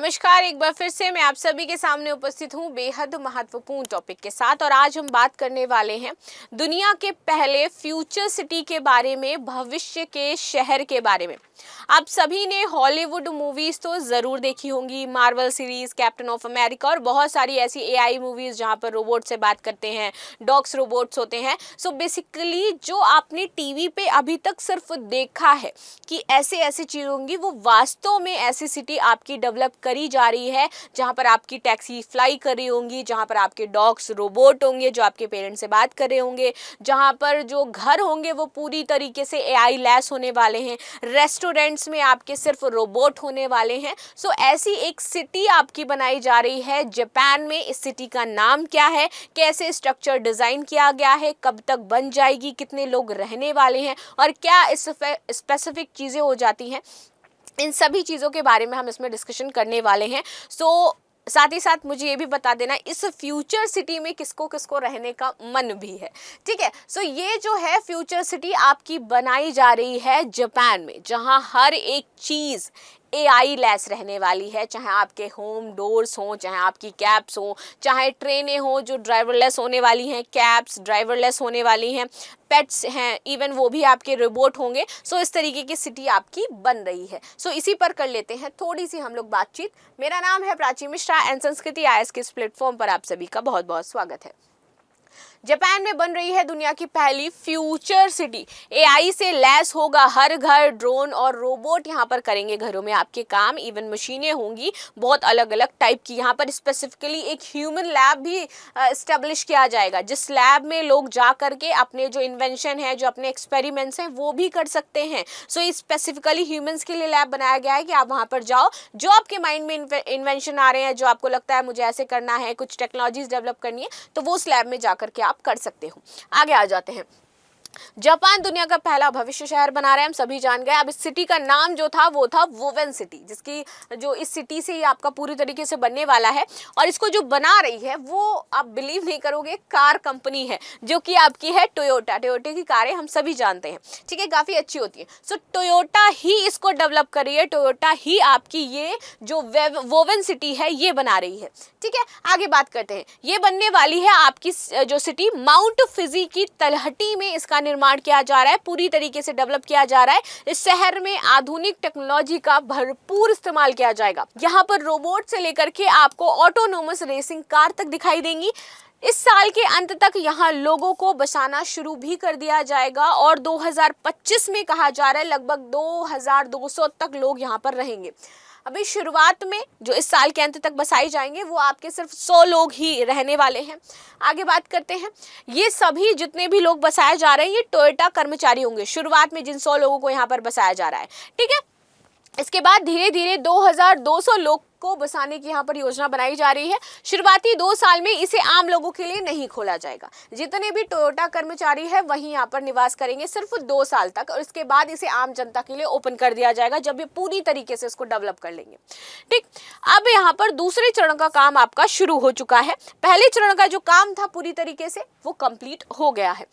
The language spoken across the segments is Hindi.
नमस्कार, एक बार फिर से मैं आप सभी के सामने उपस्थित हूँ बेहद महत्वपूर्ण टॉपिक के साथ। और आज हम बात करने वाले हैं दुनिया के पहले फ्यूचर सिटी के बारे में, भविष्य के शहर के बारे में। आप सभी ने हॉलीवुड मूवीज तो जरूर देखी होंगी, Marvel series, captain of America और बहुत सारी ऐसी एआई मूवीज जहाँ पर रोबोट से बात करते हैं, डॉग्स रोबोट्स होते हैं। सो बेसिकली जो आपने टीवी पे अभी तक सिर्फ देखा है कि ऐसे ऐसी चीज़ होंगी, वो वास्तव में ऐसी सिटी आपकी डेवलप करी जा रही है जहाँ पर आपकी टैक्सी फ्लाई कर रही होंगी, जहाँ पर आपके डॉग्स रोबोट होंगे जो आपके पेरेंट्स से बात कर रहे होंगे, जहाँ पर जो घर होंगे वो पूरी तरीके से एआई लैस होने वाले हैं, रेस्टोरेंट्स में आपके सिर्फ रोबोट होने वाले हैं। सो ऐसी एक सिटी आपकी बनाई जा रही है जापान में। इस सिटी का नाम क्या है, कैसे स्ट्रक्चर डिजाइन किया गया है, कब तक बन जाएगी, कितने लोग रहने वाले हैं और क्या इस स्पेसिफिक चीज़ें हो जाती हैं, इन सभी चीज़ों के बारे में हम इसमें डिस्कशन करने वाले हैं। साथ ही साथ मुझे ये भी बता देना इस फ्यूचर सिटी में किसको किसको रहने का मन भी है, ठीक है। ये जो है फ्यूचर सिटी आपकी बनाई जा रही है जापान में, जहां हर एक चीज़ एआई लेस रहने वाली है। चाहे आपके होम डोर्स हों, चाहे आपकी कैब्स हों, चाहे ट्रेनें हों जो ड्राइवरलेस होने वाली हैं, कैब्स ड्राइवरलेस होने वाली हैं, पेट्स हैं, इवन वो भी आपके रोबोट होंगे। इस तरीके की सिटी आपकी बन रही है। इसी पर कर लेते हैं थोड़ी सी हम लोग बातचीत। मेरा नाम है प्राची मिश्रा एंड संस्कृति आईएएस के इस प्लेटफॉर्म पर आप सभी का बहुत बहुत स्वागत है। जापान में बन रही है दुनिया की पहली फ्यूचर सिटी। एआई से लैस होगा हर घर, ड्रोन और रोबोट यहाँ पर करेंगे घरों में आपके काम। इवन मशीनें होंगी बहुत अलग अलग टाइप की। यहाँ पर स्पेसिफिकली एक ह्यूमन लैब भी इस्टेब्लिश किया जाएगा, जिस लैब में लोग जा करके अपने जो इन्वेंशन है, जो अपने एक्सपेरिमेंट्स हैं वो भी कर सकते हैं। ये स्पेसिफिकली ह्यूमंस के लिए लैब बनाया गया है कि आप वहाँ पर जाओ, जो आपके माइंड में इन्वेंशन आ रहे हैं, जो आपको लगता है मुझे ऐसे करना है, कुछ टेक्नोलॉजीज डेवलप करनी है, तो वो उस लैब में जा करके आप कर सकते हो। आगे आ जाते हैं। जापान दुनिया का पहला भविष्य शहर बना रहा है, हम सभी जान गए। अब इस सिटी का नाम जो था वो था वोवेन सिटी, जिसकी जो इस सिटी से ही आपका पूरी तरीके से बनने वाला है। और इसको जो बना रही है वो आप बिलीव नहीं करोगे, कार कंपनी है जो कि आपकी है टोयोटा। टोयोटा की कारें हम सभी जानते हैं, ठीक है, काफ़ी अच्छी होती है। टोयोटा ही इसको डेवलप कर रही है, टोयोटा ही आपकी ये जो वोवेन सिटी है ये बना रही है, ठीक है। आगे बात करते हैं। ये बनने वाली है आपकी जो सिटी माउंट फिजी की तलहटी में इसका निर्माण किया जा रहा है, पूरी तरीके से डेवलप किया जा रहा है। इस शहर में आधुनिक टेक्नोलॉजी का भरपूर इस्तेमाल किया जाएगा। यहाँ पर रोबोट से लेकर के आपको ऑटोनोमस रेसिंग कार तक दिखाई देंगी। इस साल के अंत तक यहाँ लोगों को बसाना शुरू भी कर दिया जाएगा और 2025 में कहा जा रहा है लगभग 2200 तक लोग यहाँ पर रहेंगे। अभी शुरुआत में जो इस साल के अंत तक बसाए जाएंगे वो आपके सिर्फ 100 लोग ही रहने वाले हैं। आगे बात करते हैं। ये सभी जितने भी लोग बसाए जा रहे हैं ये टोयोटा कर्मचारी होंगे, शुरुआत में जिन 100 लोगों को यहाँ पर बसाया जा रहा है, ठीक है। इसके बाद धीरे धीरे 2200 लोग को बसाने की यहाँ पर योजना बनाई जा रही है। शुरुआती 2 साल में इसे आम लोगों के लिए नहीं खोला जाएगा। जितने भी टोयोटा कर्मचारी है वही यहाँ पर निवास करेंगे सिर्फ 2 साल तक, और इसके बाद इसे आम जनता के लिए ओपन कर दिया जाएगा जब ये पूरी तरीके से इसको डेवलप कर लेंगे, ठीक। अब यहाँ पर दूसरे चरण का काम आपका शुरू हो चुका है। पहले चरण का जो काम था पूरी तरीके से वो कंप्लीट हो गया है।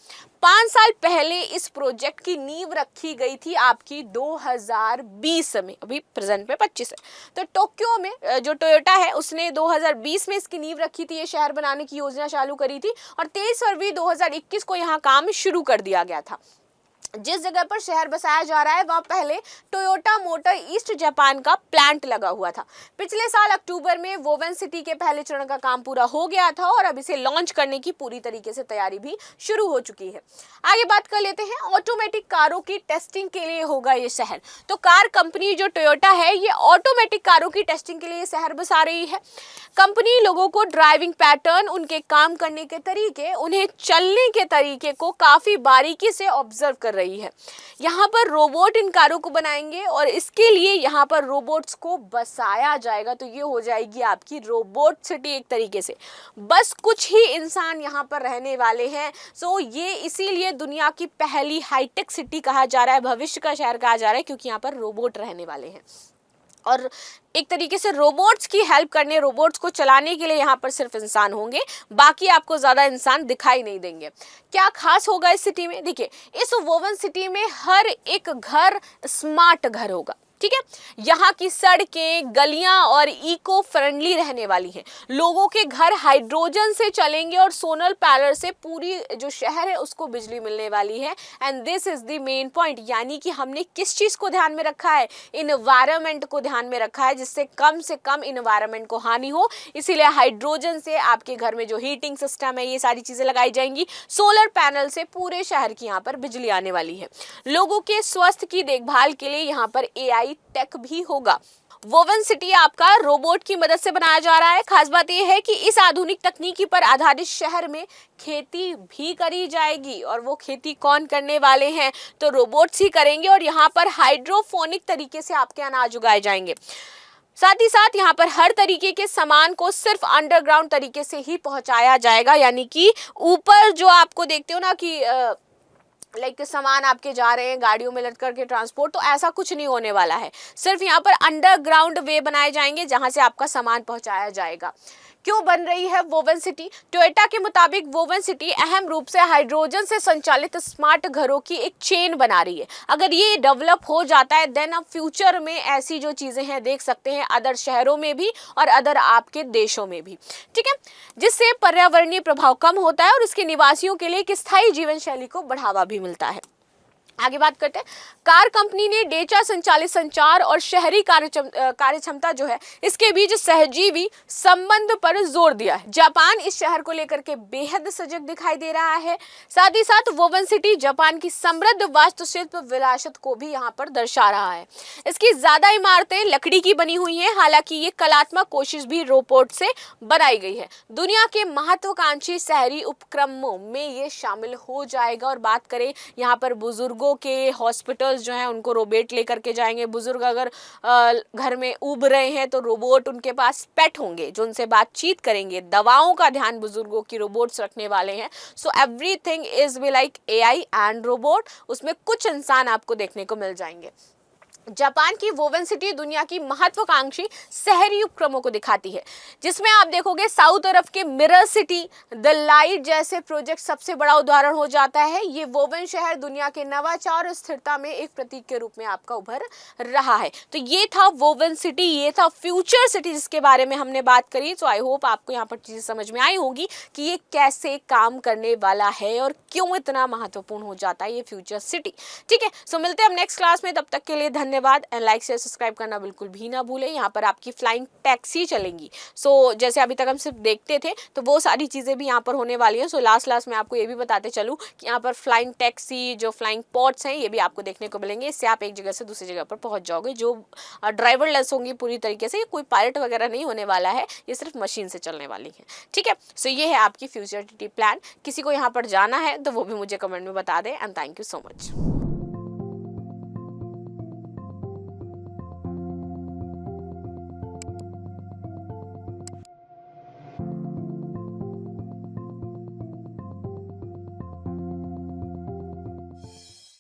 5 साल पहले इस प्रोजेक्ट की नींव रखी गई थी आपकी 2020 में, अभी प्रेजेंट में 25 है। तो टोक्यो में जो टोयोटा है उसने 2020 में इसकी नींव रखी थी, ये शहर बनाने की योजना चालू करी थी और 23 फरवरी 2021 को यहाँ काम शुरू कर दिया गया था। जिस जगह पर शहर बसाया जा रहा है वहाँ पहले टोयोटा मोटर ईस्ट जापान का प्लांट लगा हुआ था। पिछले साल अक्टूबर में वोवेन सिटी के पहले चरण का काम पूरा हो गया था और अब इसे लॉन्च करने की पूरी तरीके से तैयारी भी शुरू हो चुकी है। आगे बात कर लेते हैं। ऑटोमेटिक कारों की टेस्टिंग के लिए होगा ये शहर। तो कार कंपनी जो टोयोटा है ये ऑटोमेटिक कारों की टेस्टिंग के लिए ये शहर बसा रही है। कंपनी लोगों को ड्राइविंग पैटर्न, उनके काम करने के तरीके, उन्हें चलने के तरीके को काफ़ी बारीकी से ऑब्जर्व कर रही है। यहाँ पर रोबोट इन कारों को बनाएंगे और इसके लिए यहाँ पर रोबोट्स को बसाया जाएगा। तो ये हो जाएगी आपकी रोबोट सिटी एक तरीके से। बस कुछ ही इंसान यहाँ पर रहने वाले हैं। ये इसीलिए दुनिया की पहली हाईटेक सिटी कहा जा रहा है, भविष्य का शहर कहा जा रहा है, क्योंकि यहाँ पर रोबोट रहने वाले हैं और एक तरीके से रोबोट्स की हेल्प करने, रोबोट्स को चलाने के लिए यहाँ पर सिर्फ इंसान होंगे, बाकी आपको ज़्यादा इंसान दिखाई नहीं देंगे। क्या खास होगा इस सिटी में? देखिए, इस वोवेन सिटी में हर एक घर स्मार्ट घर होगा, ठीक है। यहाँ की सड़कें, गलियां और इको फ्रेंडली रहने वाली हैं। लोगों के घर हाइड्रोजन से चलेंगे और सोलर पैनल से पूरी जो शहर है उसको बिजली मिलने वाली है। And this is the main point, यानी कि हमने किस चीज को ध्यान में रखा है, इन्वायरमेंट को ध्यान में रखा है, जिससे कम इन्वायरमेंट को हानि हो। इसीलिए हाइड्रोजन से आपके घर में जो हीटिंग सिस्टम है ये सारी चीजें लगाई जाएंगी। सोलर पैनल से पूरे शहर की यहाँ पर बिजली आने वाली है। लोगों के स्वास्थ्य की देखभाल के लिए यहाँ पर एआई टेक भी होगा। वोवन सिटी आपका रोबोट की मदद से बनाया जा रहा है। खास बात यह है कि इस आधुनिक तकनीकी पर आधारित शहर में खेती भी करी जाएगी। और वो खेती कौन करने वाले हैं, तो रोबोट्स ही करेंगे। और यहाँ पर हाइड्रोफोनिक तरीके से आपके अनाज उगाए जाएंगे। साथ ही साथ यहाँ पर हर तरीके के सामान को सिर्फ अंडरग्राउंड तरीके से ही पहुंचाया जाएगा, यानी कि ऊपर जो आपको देखते हो ना कि लाइक सामान आपके जा रहे हैं गाड़ियों में लद करके ट्रांसपोर्ट, तो ऐसा कुछ नहीं होने वाला है। सिर्फ यहाँ पर अंडरग्राउंड वे बनाए जाएंगे जहां से आपका सामान पहुंचाया जाएगा। क्यों बन रही है वोवन सिटी? टोयोटा के मुताबिक वोवन सिटी अहम रूप से हाइड्रोजन से संचालित स्मार्ट घरों की एक चेन बना रही है। अगर ये डेवलप हो जाता है देन अब फ्यूचर में ऐसी जो चीजें हैं देख सकते हैं अदर शहरों में भी और अदर आपके देशों में भी, ठीक है, जिससे पर्यावरणीय प्रभाव कम होता है और इसके निवासियों के लिए एक स्थायी जीवन शैली को बढ़ावा भी मिलता है। आगे बात करते हैं। कार कंपनी ने डेटा संचालित संचार और शहरी कार्यक्षमता जो है इसके बीच सहजीवी संबंध पर जोर दिया है। जापान इस शहर को लेकर के बेहद सजग दिखाई दे रहा है। साथ ही साथ वोवन सिटी जापान की समृद्ध वास्तुशिल्प विरासत को भी यहाँ पर दर्शा रहा है। इसकी ज्यादा इमारतें लकड़ी की बनी हुई हैं, हालांकि ये कलात्मक कोशिश भी रोबोट से बनाई गई है। दुनिया के महत्वाकांक्षी शहरी उपक्रमों में ये शामिल हो जाएगा। और बात करें यहाँ पर बुजुर्गों के हॉस्पिटल्स जो हैं उनको रोबोट लेकर के जाएंगे। बुजुर्ग अगर घर में ऊब रहे हैं तो रोबोट उनके पास पेट होंगे जो उनसे बातचीत करेंगे। दवाओं का ध्यान बुजुर्गों की रोबोट्स रखने वाले हैं। So everything is be like AI and robot. उसमें कुछ इंसान आपको देखने को मिल जाएंगे। जापान की वोवन सिटी दुनिया की महत्वाकांक्षी शहरी उपक्रमों को दिखाती है, जिसमें आप देखोगे साउथ तरफ के मिरर सिटी, द लाइट जैसे प्रोजेक्ट सबसे बड़ा उदाहरण हो जाता है। ये वोवन शहर दुनिया के नवाचार और स्थिरता में एक प्रतीक के रूप में आपका उभर रहा है। तो ये था वोवन सिटी, ये था फ्यूचर सिटी जिसके बारे में हमने बात करी। सो आई होप आपको यहाँ पर चीजें समझ में आई होंगी कि ये कैसे काम करने वाला है और क्यों इतना महत्वपूर्ण हो जाता है ये फ्यूचर सिटी, ठीक है। सो मिलते हैं हम नेक्स्ट क्लास में, तब तक के लिए धन्यवाद। एंड लाइक शेयर सब्सक्राइब करना बिल्कुल भी ना भूलें। यहाँ पर आपकी फ्लाइंग टैक्सी चलेंगी। सो जैसे अभी तक हम सिर्फ देखते थे तो वो सारी चीज़ें भी यहाँ पर होने वाली हैं। सो लास्ट में आपको ये भी बताते चलूँ कि यहाँ पर फ्लाइंग टैक्सी जो फ्लाइंग पॉड्स हैं ये भी आपको देखने को मिलेंगे। इससे आप एक जगह से दूसरी जगह पर पहुँच जाओगे, जो ड्राइवरलेस होंगी पूरी तरीके से। कोई पायलट वगैरह नहीं होने वाला है, ये सिर्फ मशीन से चलने वाली है, ठीक है। सो ये है आपकी फ्यूचर सिटी प्लान। किसी को यहाँ पर जाना है तो वो भी मुझे कमेंट में बता दें। And thank you so much.